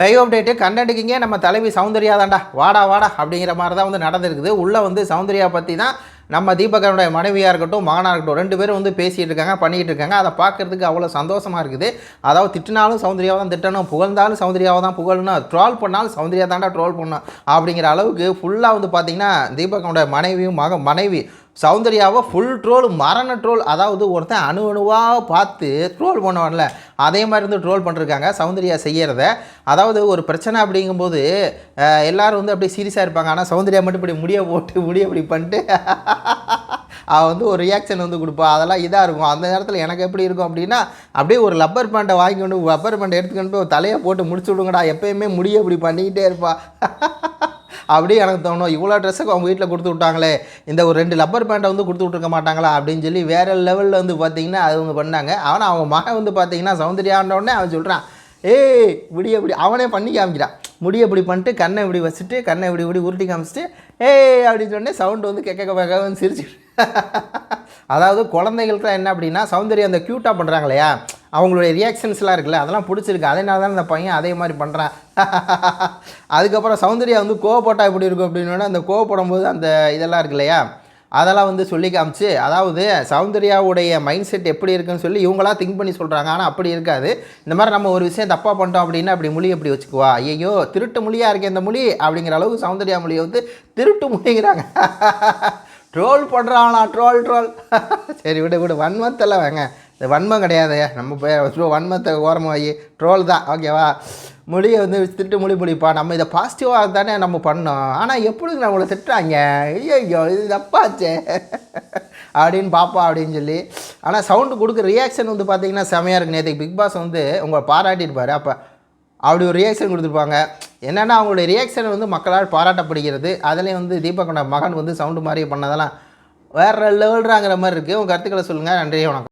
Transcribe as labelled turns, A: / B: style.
A: Live update கண்டென்ட்டுக்கிங்க நம்ம தலைவி சௌந்தர்யா தாண்டா வாடா வாடா அப்படிங்கிற மாதிரி தான் வந்து நடந்திருக்குது. உள்ளே வந்து சௌந்தர்யா பற்றி தான் நம்ம தீபகனுடைய மனைவியாக இருக்கட்டும் மகனாக இருக்கட்டும் 2 பேரும் வந்து பேசிகிட்டு இருக்காங்க, பண்ணிகிட்டு இருக்காங்க. அதை பார்க்குறதுக்கு அவ்வளோ சந்தோஷமாக இருக்குது. அதாவது திட்டினாலும் சௌந்தர்யாவை தான் திட்டணும், புகழ்ந்தாலும் சௌந்தர்யாவை தான் புகழணும், ட்ரோல் பண்ணாலும் சௌந்தர்யா தாண்டா ட்ரோல் பண்ணணும் அப்படிங்கிற அளவுக்கு ஃபுல்லாக வந்து பார்த்திங்கன்னா தீபகனுடைய மனைவியும் மனைவி சௌந்தர்யாவை ஃபுல் ட்ரோல், மரண ட்ரோல். அதாவது ஒருத்தன் அணுவாக பார்த்து ட்ரோல் பண்ணுவான்ல, அதே மாதிரி வந்து ட்ரோல் பண்ணிருக்காங்க சௌந்தர்யா செய்கிறத. அதாவது ஒரு பிரச்சனை அப்படிங்கும்போது எல்லோரும் வந்து அப்படியே சீரியஸாக இருப்பாங்க. ஆனால் சௌந்தர்யா மட்டும் இப்படி முடிய போட்டு இப்படி பண்ணிட்டு அவள் வந்து ஒரு ரியாக்ஷன் வந்து கொடுப்பா. அதெல்லாம் இதாக இருக்கும். அந்த நேரத்தில் எனக்கு எப்படி இருக்கும் அப்படின்னா, அப்படியே ஒரு லப்பர் பேண்டை வாங்கி கொண்டு லப்பர் பேண்டை எடுத்துக்கொண்டு போய் தலையை போட்டு முடிச்சு விடுங்கடா, எப்போயுமே முடிய இப்படி பண்ணிக்கிட்டே இருப்பா. அப்படியே எனக்கு தோணும், இவ்வளோ ட்ரெஸ்ஸுக்கு அவங்க வீட்டில் கொடுத்து விட்டாங்களே, இந்த ஒரு 2 லப்பர் பேண்ட்டை வந்து கொடுத்து விட்ருக்க மாட்டாங்களா அப்படின்னு சொல்லி வேறு லெவலில் வந்து பார்த்திங்கன்னா அது வந்து பண்ணாங்க. ஆனால் அவங்க மகன் வந்து பார்த்திங்கன்னா சௌந்தர்யானோடனே அவன் சொல்கிறான், ஏய் இப்படி அவனே பண்ணி காமிக்கிறான். முடிய இப்படி பண்ணிட்டு கண்ணை இப்படி வச்சுட்டு கண்ணை இப்படி உருட்டி காமிச்சிட்டு ஏய் அப்படின்னு சொன்னே சவுண்டு வந்து கேட்க சிரிச்சுட்டு. அதாவது குழந்தைகளுக்கு தான் என்ன அப்படின்னா சௌந்தர்யா அந்த க்யூட்டாக பண்ணுறாங்க இல்லையா, அவங்களுடைய ரியாக்ஷன்ஸ்லாம் இருக்குல்ல, அதெல்லாம் பிடிச்சிருக்கு. அதனால தான் அந்த பையன் அதே மாதிரி பண்ணுறான். அதுக்கப்புறம் சௌந்தர்யா வந்து கோவப்பட்டா எப்படி இருக்கும் அப்படின்னா, அந்த கோவப்படும் போது அந்த இதெல்லாம் இருக்கு இல்லையா, அதெல்லாம் வந்து சொல்லி காமிச்சு, அதாவது சௌந்தர்யாவுடைய மைண்ட் செட் எப்படி இருக்குன்னு சொல்லி இவங்களாம் திங்க் பண்ணி சொல்கிறாங்க. ஆனால் அப்படி இருக்காது. இந்த மாதிரி நம்ம ஒரு விஷயம் தப்பாக பண்ணிட்டோம் அப்படின்னா அப்படி மொழி எப்படி வச்சுக்குவா, ஐயோ திருட்டு மொழியாக இருக்கே இந்த மொழி அப்படிங்கிற அளவுக்கு சௌந்தர்யா மொழியை வந்து திருட்டு மொழிங்கிறாங்க. ட்ரோல் பண்ணுறாங்களா ட்ரோல். சரி விடு 1 month எல்லாம் வாங்க, இந்த வன்மம் கிடையாது. நம்ம வன்மத்தை ஓரமாகி ட்ரோல் தான் ஓகேவா. மொழியை வந்து திட்டு மொழிப்பா, நம்ம இதை பாசிட்டிவாக தானே நம்ம பண்ணோம். ஆனால் எப்படி நம்மளை திட்டுறாங்க, ஐயோ இது தப்பாச்சே அப்படின்னு பாப்பா அப்படின்னு சொல்லி. ஆனால் சவுண்டு கொடுக்குற ரியாக்ஷன் வந்து பார்த்திங்கன்னா செமையாக இருக்குது. நேற்றுக்கு பிக் பாஸ் வந்து உங்களை பாராட்டியிருப்பார். அப்போ அப்படி ஒரு ரியாக்ஷன் கொடுத்துருப்பாங்க. என்னென்னா அவங்களுடைய ரியாக்ஷன் வந்து மக்களால் பாராட்டப்படுகிறது. அதுலேயும் வந்து தீபகோட மகன் வந்து சவுண்டு மாதிரி பண்ணதெல்லாம் வேறு லெவல்றாங்கிற மாதிரி இருக்குது. உங்கள் கருத்துக்களை சொல்லுங்கள். நன்றி, வணக்கம்.